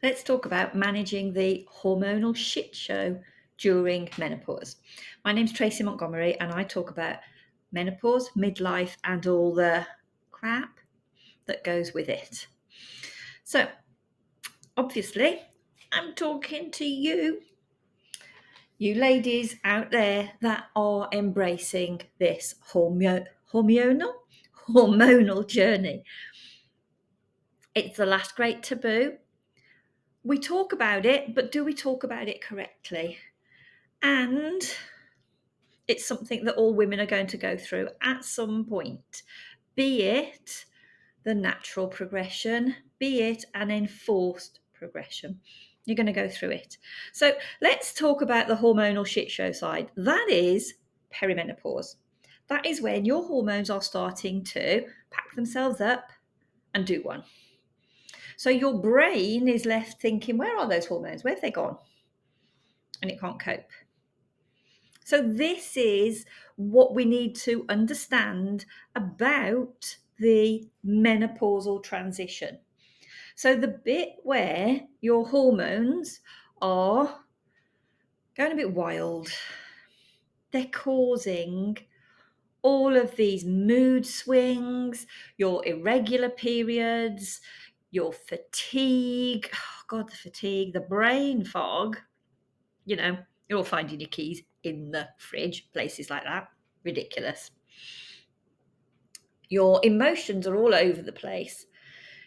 Let's talk about managing the hormonal shit show during menopause. My name's Tracy Montgomery, and I talk about menopause, midlife, and all the crap that goes with it. So, obviously, I'm talking to you ladies out there that are embracing this hormonal journey. It's the last great taboo. We talk about it, but do we talk about it correctly? And it's something that all women are going to go through at some point, be it the natural progression, be it an enforced progression. You're going to go through it. So let's talk about the hormonal shit show side. That is perimenopause. That is when your hormones are starting to pack themselves up and do one. So your brain is left thinking, where are those hormones? Where have they gone? And it can't cope. So, this is what we need to understand about the menopausal transition. So, the bit where your hormones are going a bit wild, they're causing all of these mood swings, your irregular periods, your fatigue. Oh, God, the fatigue, the brain fog. You're all finding your keys in the fridge, places like that. Ridiculous. Your emotions are all over the place.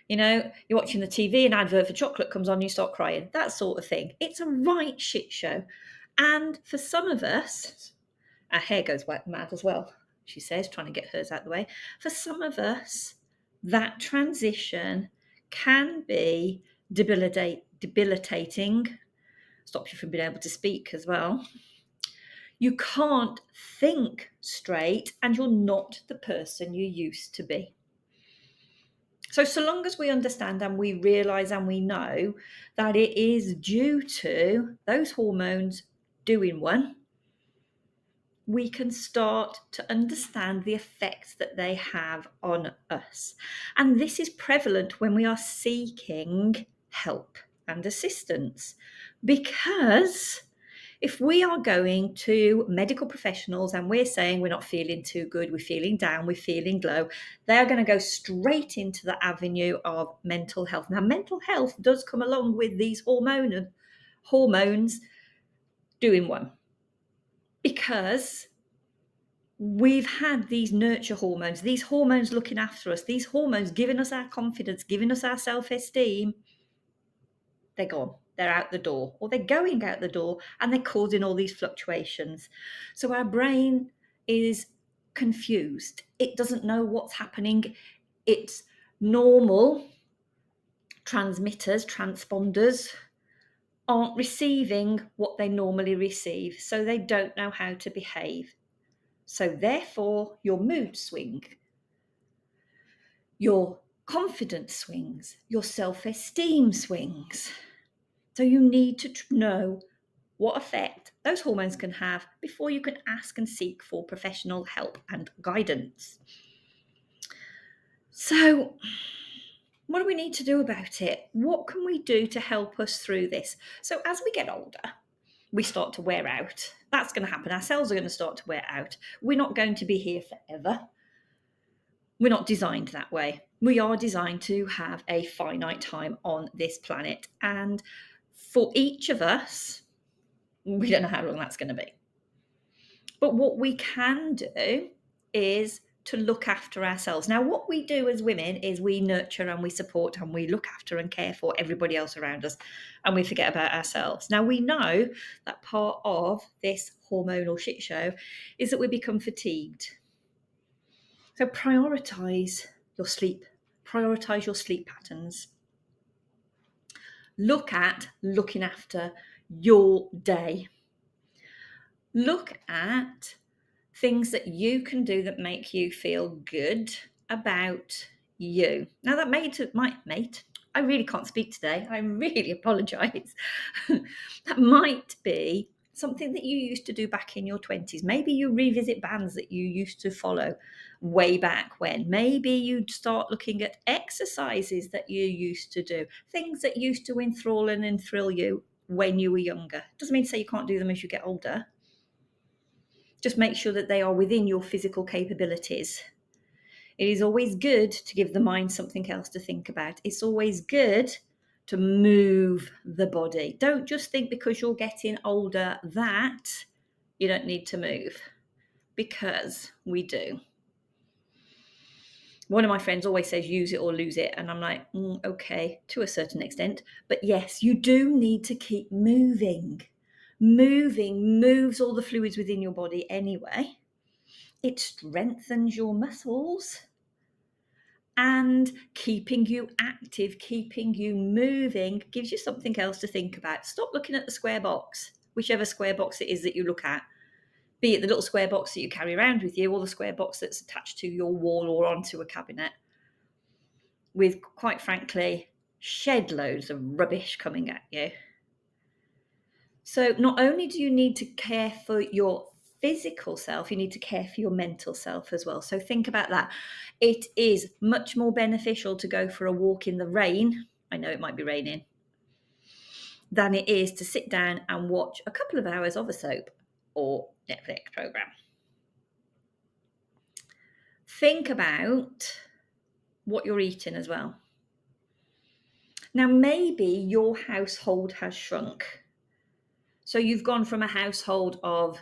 You're watching the TV, an advert for chocolate comes on, you start crying, that sort of thing. It's a right shit show. And for some of us, our hair goes mad as well, she says, trying to get hers out of the way. For some of us, that transition can be debilitating, stops you from being able to speak as well. You can't think straight and you're not the person you used to be. So long as we understand and we realize and we know that it is due to those hormones doing one, we can start to understand the effects that they have on us. And this is prevalent when we are seeking help and assistance, because if we are going to medical professionals and we're saying we're not feeling too good, we're feeling down, we're feeling low, they're going to go straight into the avenue of mental health. Now, mental health does come along with these hormones doing one, because we've had these nurture hormones, these hormones looking after us, these hormones giving us our confidence, giving us our self-esteem. They're gone. They're out the door, or they're going out the door, and they're causing all these fluctuations. So our brain is confused. It doesn't know what's happening. Its normal transmitters, transponders, aren't receiving what they normally receive. So they don't know how to behave. So therefore, your mood swing, your confidence swings, your self-esteem swings. So you need to know what effect those hormones can have before you can ask and seek for professional help and guidance. So, what do we need to do about it? What can we do to help us through this? So, as we get older, we start to wear out. That's going to happen. Our cells are going to start to wear out. We're not going to be here forever. We're not designed that way. We are designed to have a finite time on this planet. And for each of us, we don't know how long that's going to be. But what we can do is to look after ourselves. Now, what we do as women is we nurture and we support and we look after and care for everybody else around us, and we forget about ourselves. Now, we know that part of this hormonal shit show is that we become fatigued. So prioritize your sleep, prioritize your sleep patterns. Look at looking after your day. Look at things that you can do that make you feel good about you. Now, that mate, I really can't speak today. I really apologize. That might be something that you used to do back in your 20s. Maybe you revisit bands that you used to follow way back when. Maybe you'd start looking at exercises that you used to do, things that used to enthrall and thrill you when you were younger. Doesn't mean to say you can't do them as you get older. Just make sure that they are within your physical capabilities. It is always good to give the mind something else to think about. It's always good to move the body. Don't just think because you're getting older that you don't need to move, because we do. One of my friends always says use it or lose it, and I'm like, okay, to a certain extent. But yes, you do need to keep moving. Moving moves all the fluids within your body anyway. It strengthens your muscles. And keeping you active, keeping you moving, gives you something else to think about. Stop looking at the square box, whichever square box it is that you look at, be it the little square box that you carry around with you or the square box that's attached to your wall or onto a cabinet, with, quite frankly, shed loads of rubbish coming at you. So not only do you need to care for your physical self, you need to care for your mental self as well. So think about that. It is much more beneficial to go for a walk in the rain, I know it might be raining, than it is to sit down and watch a couple of hours of a soap or Netflix program. Think about what you're eating as well. Now, maybe your household has shrunk. So you've gone from a household of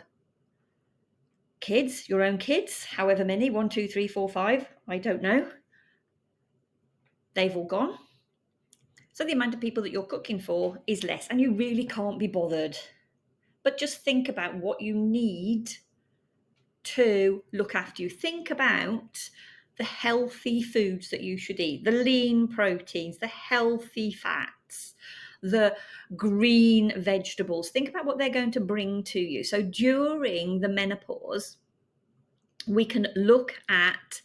kids, your own kids, however many, 1, 2, 3, 4, 5, I don't know. They've all gone. So the amount of people that you're cooking for is less, and you really can't be bothered. But just think about what you need to look after you. Think about the healthy foods that you should eat, the lean proteins, the healthy fats, the green vegetables. Think about what they're going to bring to you. So during the menopause, we can look at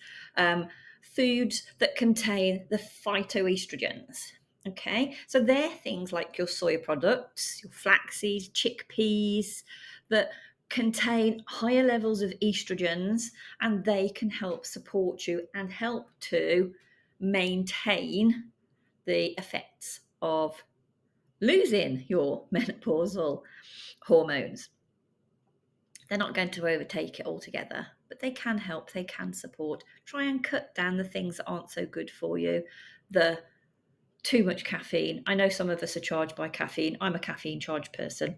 foods that contain the phytoestrogens. Okay, so they're things like your soy products, your flaxseed, chickpeas, that contain higher levels of estrogens, and they can help support you and help to maintain the effects of losing your menopausal hormones. They're not going to overtake it altogether, but they can help, they can support. Try and cut down the things that aren't so good for you. The too much caffeine. I know some of us are charged by caffeine. I'm a caffeine charged person.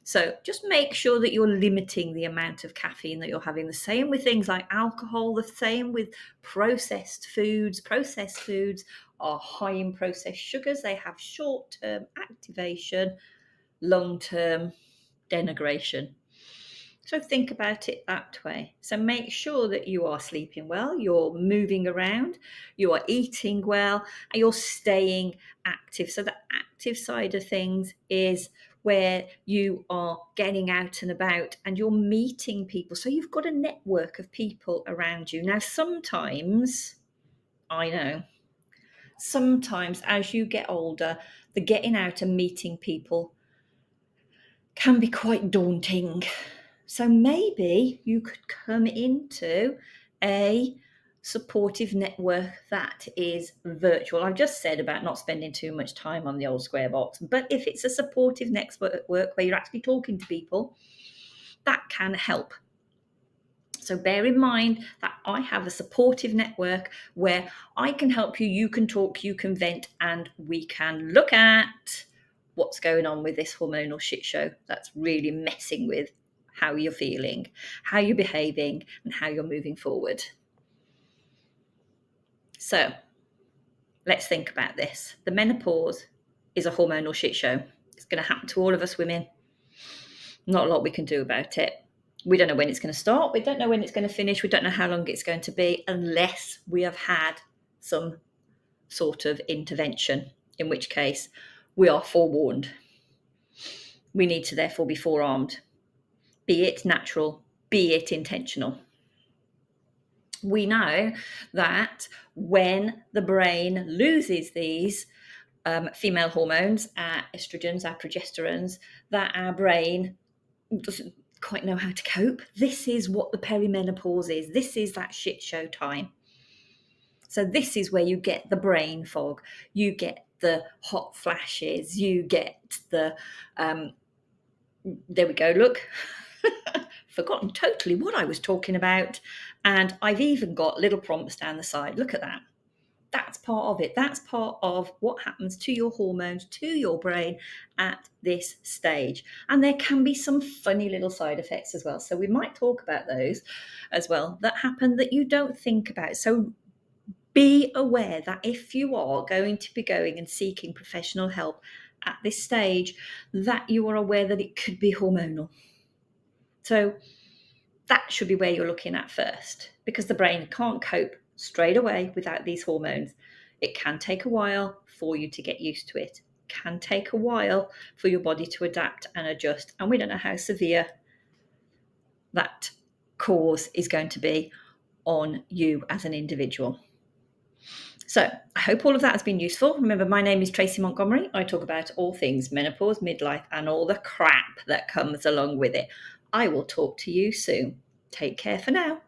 So just make sure that you're limiting the amount of caffeine that you're having. The same with things like alcohol, the same with processed foods. Processed foods are high in processed sugars. They have short-term activation, long-term denigration. So think about it that way. So make sure that you are sleeping well, you're moving around, you are eating well, and you're staying active. So the active side of things is where you are getting out and about and you're meeting people. So you've got a network of people around you. Now, sometimes, I know, sometimes as you get older, the getting out and meeting people can be quite daunting. So maybe you could come into a supportive network that is virtual. I've just said about not spending too much time on the old square box, but if it's a supportive network where you're actually talking to people, that can help. So bear in mind that I have a supportive network where I can help you, you can talk, you can vent, and we can look at what's going on with this hormonal shit show that's really messing with how you're feeling, how you're behaving, and how you're moving forward. So let's think about this. The menopause is a hormonal shit show. It's going to happen to all of us women. Not a lot we can do about it. We don't know when it's going to start. We don't know when it's going to finish. We don't know how long it's going to be unless we have had some sort of intervention, in which case we are forewarned. We need to therefore be forearmed, be it natural, be it intentional. We know that when the brain loses these female hormones, our estrogens, our progesterones, that our brain doesn't quite know how to cope. This is what the perimenopause is. This is that shit show time. So this is where you get the brain fog, you get the hot flashes, you get the there we go, look. Forgotten totally what I was talking about. And I've even got little prompts down the side. Look at that. That's part of it. That's part of what happens to your hormones, to your brain at this stage. And there can be some funny little side effects as well. So we might talk about those as well that happen that you don't think about. So be aware that if you are going to be going and seeking professional help at this stage, that you are aware that it could be hormonal. So that should be where you're looking at first, because the brain can't cope straight away without these hormones. It can take a while for you to get used to it. It can take a while for your body to adapt and adjust. And we don't know how severe that cause is going to be on you as an individual. So I hope all of that has been useful. Remember, my name is Tracy Montgomery. I talk about all things menopause, midlife, and all the crap that comes along with it. I will talk to you soon. Take care for now.